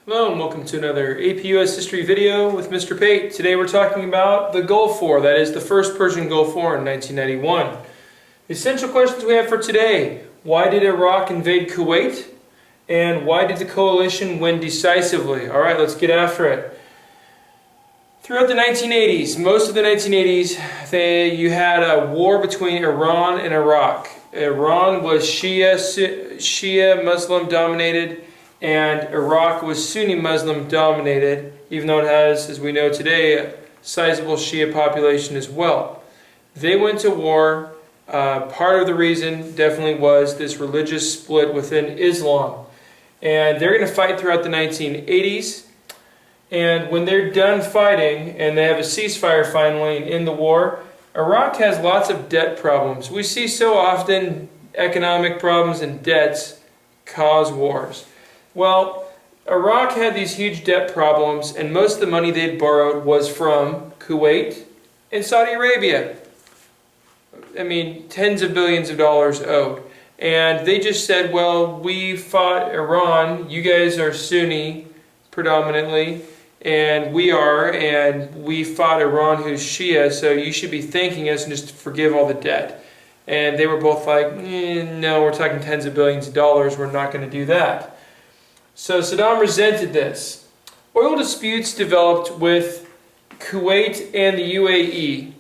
Hello and welcome to another AP US History video with Mr. Pate. Today we're talking about the Gulf War, that is the first Persian Gulf War in 1991. The essential questions we have for today: why did Iraq invade Kuwait? And why did the coalition win decisively? Alright, let's get after it. Throughout the 1980s, most of the 1980s, you had a war between Iran and Iraq. Iran was Shia Muslim dominated, and Iraq was Sunni Muslim dominated, even though it has, as we know today, a sizable Shia population as well. They went to war. Part of the reason definitely was this religious split within Islam. And they're going to fight throughout the 1980s. And when they're done fighting and they have a ceasefire finally and end the war, Iraq has lots of debt problems. We see so often economic problems and debts cause wars. Well, Iraq had these huge debt problems, and most of the money they'd borrowed was from Kuwait and Saudi Arabia. I mean, tens of billions of dollars owed. And they just said, well, we fought Iran, you guys are Sunni predominantly, and we fought Iran who's Shia, so you should be thanking us and just forgive all the debt. And they were both like, no, we're talking tens of billions of dollars, we're not going to do that. So Saddam resented this. Oil disputes developed with Kuwait and the UAE,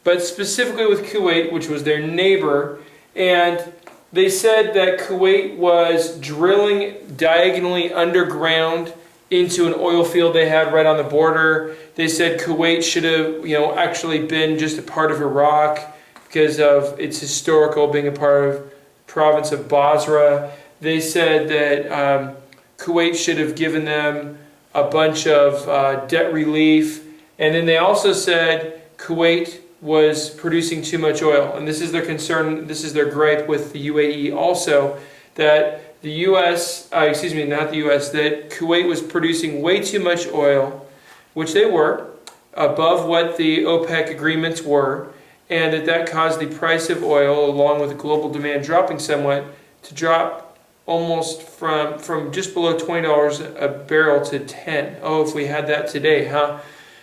but specifically with Kuwait, which was their neighbor, and they said that Kuwait was drilling diagonally underground into an oil field they had right on the border. They said Kuwait should have, actually been just a part of Iraq because of its historical being a part of the province of Basra. They said that Kuwait should have given them a bunch of debt relief. And then they also said Kuwait was producing too much oil. And this is their concern, this is their gripe with the UAE also, that the US, that Kuwait was producing way too much oil, which they were, above what the OPEC agreements were, and that caused the price of oil, along with the global demand dropping somewhat, to drop almost from just below $20 a barrel to 10. Oh, if we had that today, huh?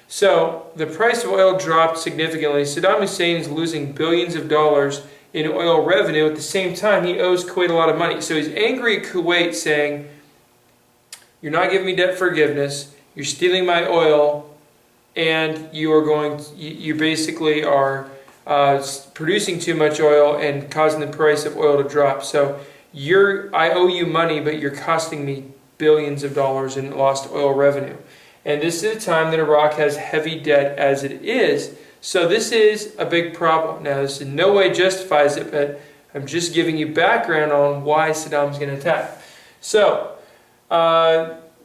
So the price of oil dropped significantly. Saddam Hussein is losing billions of dollars in oil revenue. At the same time, he owes Kuwait a lot of money. So he's angry at Kuwait, saying, you're not giving me debt forgiveness, you're stealing my oil, and you basically are producing too much oil and causing the price of oil to drop. So I owe you money, but you're costing me billions of dollars in lost oil revenue. And this is a time that Iraq has heavy debt as it is. So this is a big problem. Now, this in no way justifies it, but I'm just giving you background on why Saddam's going to attack. So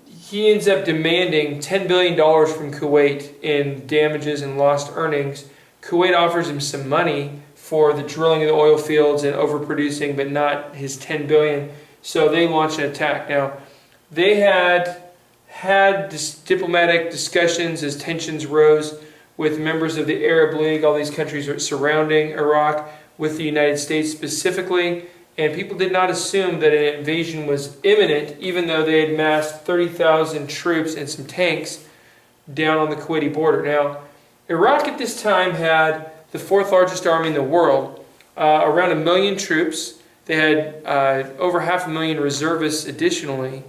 he ends up demanding $10 billion from Kuwait in damages and lost earnings. Kuwait offers him some money for the drilling of the oil fields and overproducing, but not his $10 billion. So they launch an attack. Now, they had diplomatic discussions as tensions rose with members of the Arab League, all these countries surrounding Iraq, with the United States specifically, and people did not assume that an invasion was imminent, even though they had massed 30,000 troops and some tanks down on the Kuwaiti border. Now, Iraq at this time had the fourth largest army in the world, around 1 million troops. They had over 500,000 reservists additionally.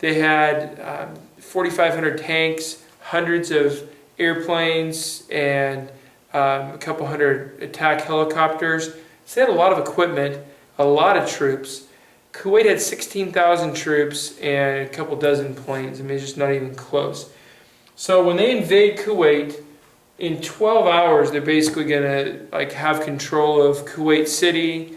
They had 4,500 tanks, hundreds of airplanes, and a couple hundred attack helicopters. So they had a lot of equipment, a lot of troops. Kuwait had 16,000 troops and a couple dozen planes. I mean, it's just not even close. So when they invade Kuwait, in 12 hours, they're basically going to have control of Kuwait City.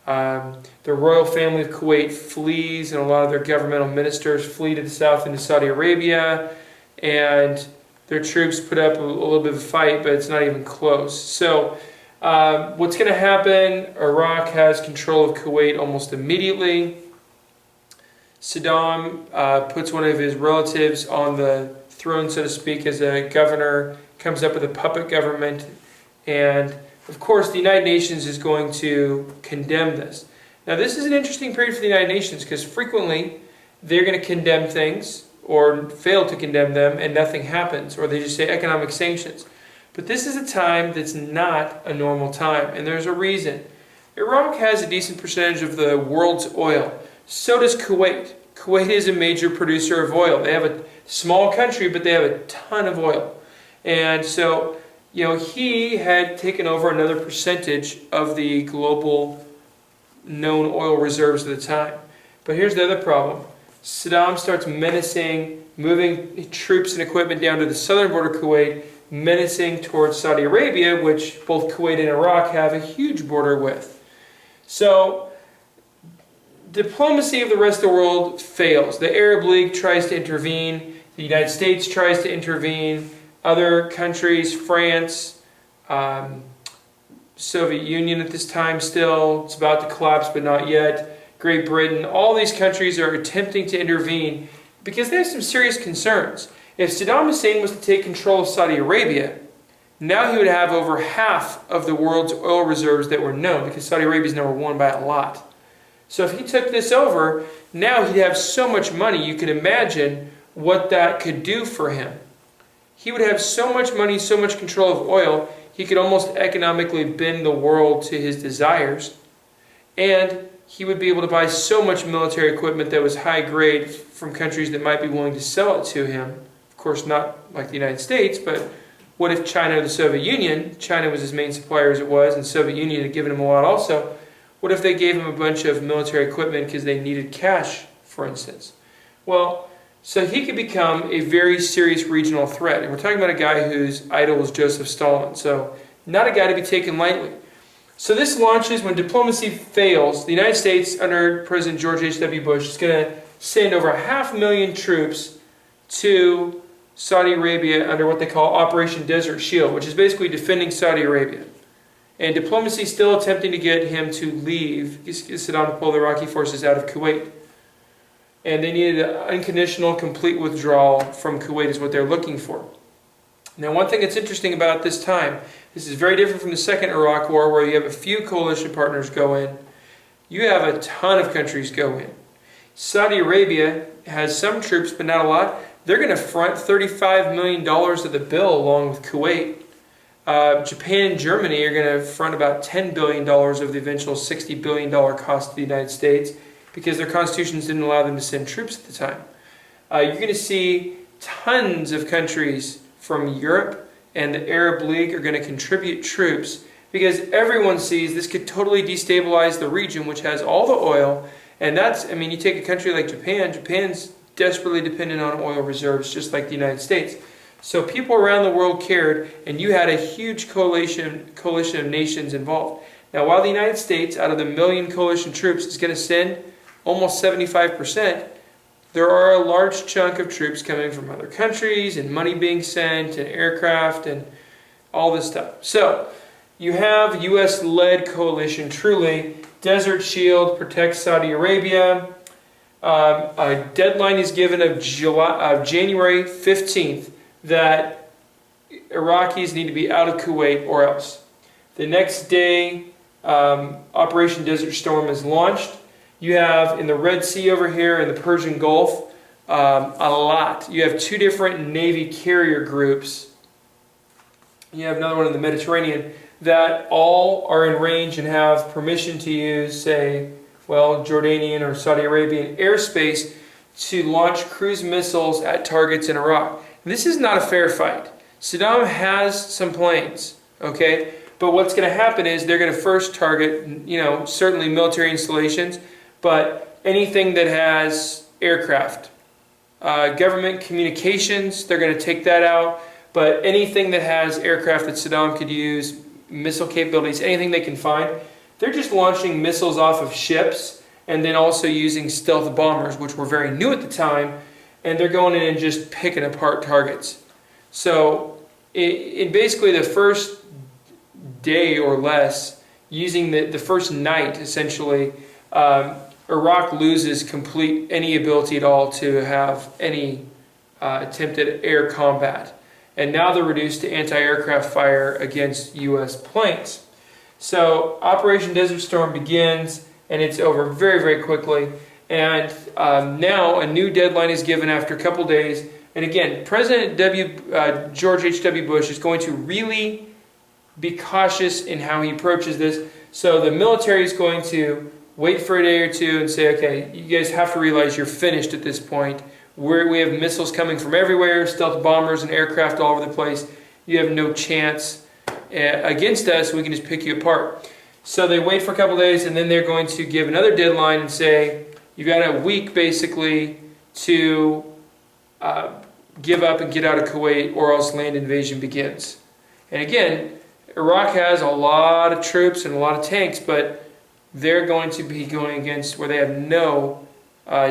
The royal family of Kuwait flees, and a lot of their governmental ministers flee to the south into Saudi Arabia, and their troops put up a little bit of a fight, but it's not even close. So what's going to happen? Iraq has control of Kuwait almost immediately. Saddam puts one of his relatives on the throne, so to speak, as a governor, comes up with a puppet government, and of course the United Nations is going to condemn this. Now this is an interesting period for the United Nations because frequently they're going to condemn things or fail to condemn them and nothing happens, or they just say economic sanctions. But this is a time that's not a normal time, and there's a reason. Iraq has a decent percentage of the world's oil. So does Kuwait. Kuwait is a major producer of oil. They have a small country, but they have a ton of oil. And so, he had taken over another percentage of the global known oil reserves at the time. But here's the other problem. Saddam starts menacing, moving troops and equipment down to the southern border of Kuwait, menacing towards Saudi Arabia, which both Kuwait and Iraq have a huge border with. So, diplomacy of the rest of the world fails. The Arab League tries to intervene. The United States tries to intervene. Other countries, France, Soviet Union at this time still, it's about to collapse but not yet. Great Britain, all these countries are attempting to intervene because they have some serious concerns. If Saddam Hussein was to take control of Saudi Arabia, now he would have over half of the world's oil reserves that were known, because Saudi Arabia is number one by a lot. So if he took this over, now he'd have so much money, you can imagine what that could do for him. He would have so much money, so much control of oil, he could almost economically bend the world to his desires. And he would be able to buy so much military equipment that was high grade from countries that might be willing to sell it to him. Of course, not like the United States, but what if China or the Soviet Union, China was his main supplier as it was, and the Soviet Union had given him a lot also, what if they gave him a bunch of military equipment because they needed cash, for instance? Well, so he could become a very serious regional threat. And we're talking about a guy whose idol was Joseph Stalin, so not a guy to be taken lightly. So this launches when diplomacy fails. The United States, under President George H.W. Bush, is going to send over 500,000 troops to Saudi Arabia under what they call Operation Desert Shield, which is basically defending Saudi Arabia. And diplomacy is still attempting to get him to leave, Saddam to pull the Iraqi forces out of Kuwait. And they needed an unconditional, complete withdrawal from Kuwait is what they're looking for. Now, one thing that's interesting about this time, this is very different from the Second Iraq War, where you have a few coalition partners go in. You have a ton of countries go in. Saudi Arabia has some troops, but not a lot. They're going to front $35 million of the bill along with Kuwait. Japan and Germany are going to front about $10 billion of the eventual $60 billion cost to the United States because their constitutions didn't allow them to send troops at the time. You're going to see tons of countries from Europe and the Arab League are going to contribute troops because everyone sees this could totally destabilize the region, which has all the oil. And that's, you take a country like Japan, Japan's desperately dependent on oil reserves, just like the United States. So people around the world cared, and you had a huge coalition of nations involved. Now, while the United States, out of the 1 million coalition troops, is going to send almost 75%, there are a large chunk of troops coming from other countries, and money being sent, and aircraft, and all this stuff. So, you have U.S.-led coalition, truly. Desert Shield protects Saudi Arabia. A deadline is given of January 15th that Iraqis need to be out of Kuwait or else. The next day, Operation Desert Storm is launched. You have in the Red Sea over here in the Persian Gulf, a lot. You have 2 different Navy carrier groups. You have another one in the Mediterranean that all are in range and have permission to use, say, Jordanian or Saudi Arabian airspace to launch cruise missiles at targets in Iraq. This is not a fair fight. Saddam has some planes, okay? But what's going to happen is they're going to first target, certainly military installations, but anything that has aircraft. Government communications, they're going to take that out. But anything that has aircraft that Saddam could use, missile capabilities, anything they can find, they're just launching missiles off of ships and then also using stealth bombers, which were very new at the time, and they're going in and just picking apart targets. So in basically the first day or less, using the first night essentially, Iraq loses any ability at all to have any attempted air combat. And now they're reduced to anti-aircraft fire against U.S. planes. So Operation Desert Storm begins, and it's over very, very quickly. And now a new deadline is given after a couple days. And again, President George H.W. Bush is going to really be cautious in how he approaches this. So the military is going to wait for a day or two and say, okay, you guys have to realize you're finished at this point. We have missiles coming from everywhere, stealth bombers and aircraft all over the place. You have no chance against us. We can just pick you apart. So they wait for a couple days, and then they're going to give another deadline and say, you've got a week basically to give up and get out of Kuwait, or else land invasion begins. And again, Iraq has a lot of troops and a lot of tanks, but they're going to be going against where they have no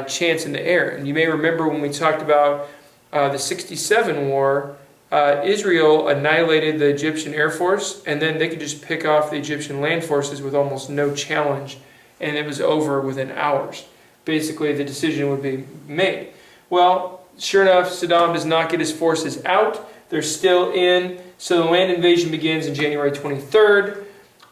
chance in the air. And you may remember when we talked about the 67 war, Israel annihilated the Egyptian Air Force, and then they could just pick off the Egyptian land forces with almost no challenge, and it was over within hours. Basically, the decision would be made. Well, sure enough, Saddam does not get his forces out. They're still in. So the land invasion begins on January 23rd.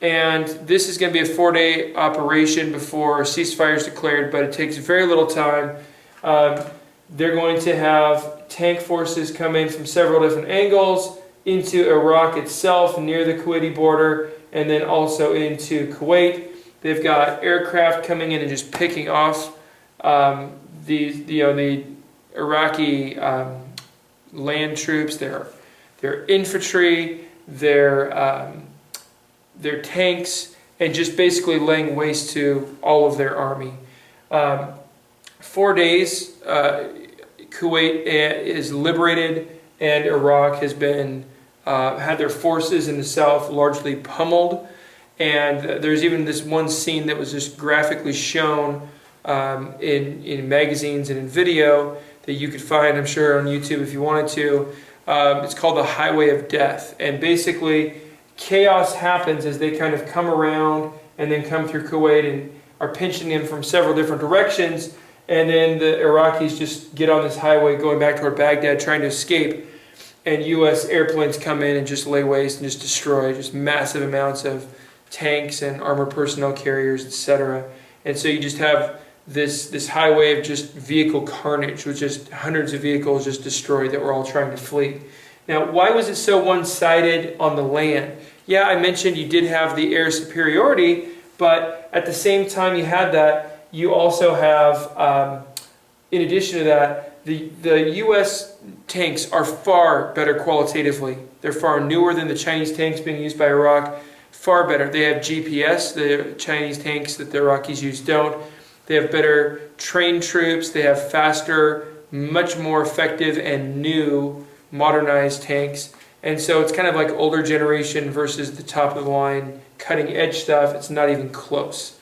And this is going to be a 4-day operation before a ceasefire is declared, but it takes very little time. They're going to have tank forces come in from several different angles into Iraq itself, near the Kuwaiti border, and then also into Kuwait. They've got aircraft coming in and just picking off the Iraqi land troops, their infantry, their tanks, and just basically laying waste to all of their army. 4 days, Kuwait is liberated, and Iraq has been had their forces in the south largely pummeled. And there's even this one scene that was just graphically shown in magazines and in video that you could find, I'm sure, on YouTube if you wanted to. It's called the Highway of Death, and basically chaos happens as they kind of come around and then come through Kuwait and are pinching them from several different directions, and then the Iraqis just get on this highway going back toward Baghdad trying to escape, and U.S. airplanes come in and just lay waste and just destroy just massive amounts of tanks and armored personnel carriers, etc. And so you just have this highway of just vehicle carnage, with just hundreds of vehicles just destroyed that were all trying to flee. Now, why was it so one-sided on the land? Yeah, I mentioned you did have the air superiority, but at the same time you had that, you also have, in addition to that, the U.S. tanks are far better qualitatively. They're far newer than the Chinese tanks being used by Iraq, far better. They have GPS, the Chinese tanks that the Iraqis use don't. They have better trained troops, they have faster, much more effective and new modernized tanks. And so it's kind of like older generation versus the top of the line cutting edge stuff. It's not even close.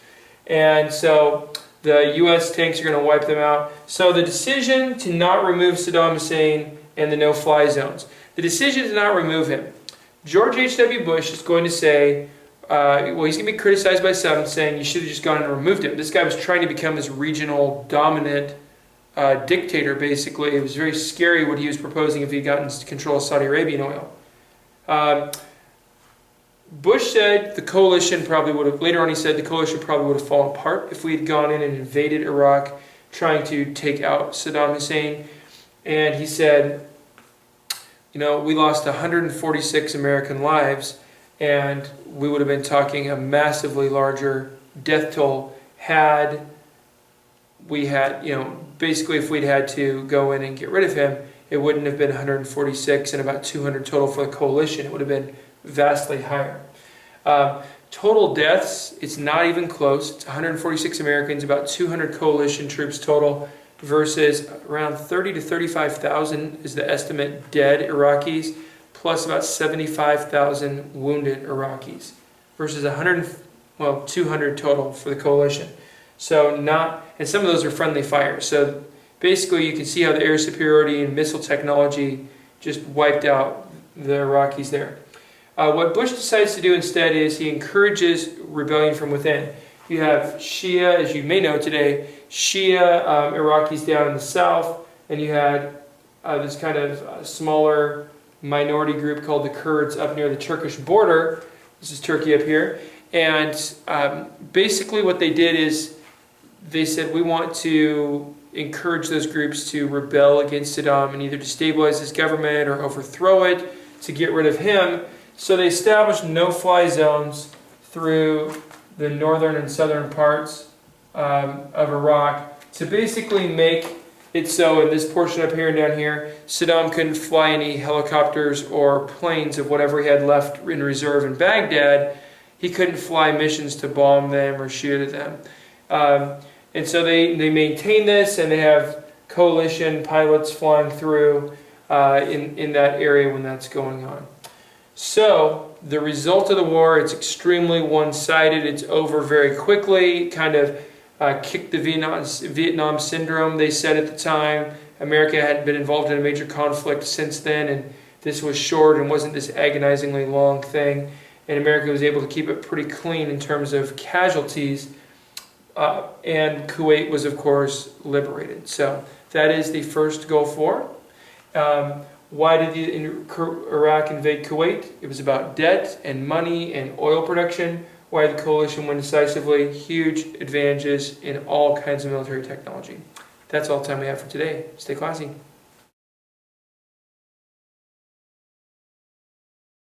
And so the US tanks are going to wipe them out. So the decision to not remove Saddam Hussein and the no-fly zones, the decision to not remove him, George H.W. Bush is going to say, well, he's going to be criticized by some, saying you should have just gone and removed him. This guy was trying to become this regional dominant dictator, basically. It was very scary what he was proposing if he got into control of Saudi Arabian oil. Bush said the coalition probably would have, later on he said the coalition probably would have fallen apart if we had gone in and invaded Iraq trying to take out Saddam Hussein. And he said, you know, we lost 146 American lives, and we would have been talking a massively larger death toll had we had, you know, basically if we'd had to go in and get rid of him, it wouldn't have been 146 and about 200 total for the coalition. It would have been vastly higher. Total deaths, it's not even close. It's 146 Americans, about 200 coalition troops total, versus around 30 to 35,000 is the estimate dead Iraqis, plus about 75,000 wounded Iraqis, versus 200 total for the coalition. So and some of those are friendly fire. So basically you can see how the air superiority and missile technology just wiped out the Iraqis there. What Bush decides to do instead is he encourages rebellion from within. You have Shia, as you may know today, Shia Iraqis down in the south, and you had this kind of smaller minority group called the Kurds up near the Turkish border. This is Turkey up here. And basically what they did is they said, we want to encourage those groups to rebel against Saddam and either destabilize his government or overthrow it to get rid of him. So they established no-fly zones through the northern and southern parts of Iraq to basically make it so in this portion up here and down here, Saddam couldn't fly any helicopters or planes of whatever he had left in reserve in Baghdad. He couldn't fly missions to bomb them or shoot at them. And so they maintain this, and they have coalition pilots flying through in that area when that's going on. So the result of the war, it's extremely one-sided. It's over very quickly. Kind of kicked the Vietnam syndrome, they said at the time. America hadn't been involved in a major conflict since then, and this was short and wasn't this agonizingly long thing. And America was able to keep it pretty clean in terms of casualties. And Kuwait was, of course, liberated. So that is the first Gulf War. Why did Iraq invade Kuwait? It was about debt and money and oil production. Why the coalition won decisively? Huge advantages in all kinds of military technology. That's all the time we have for today. Stay classy.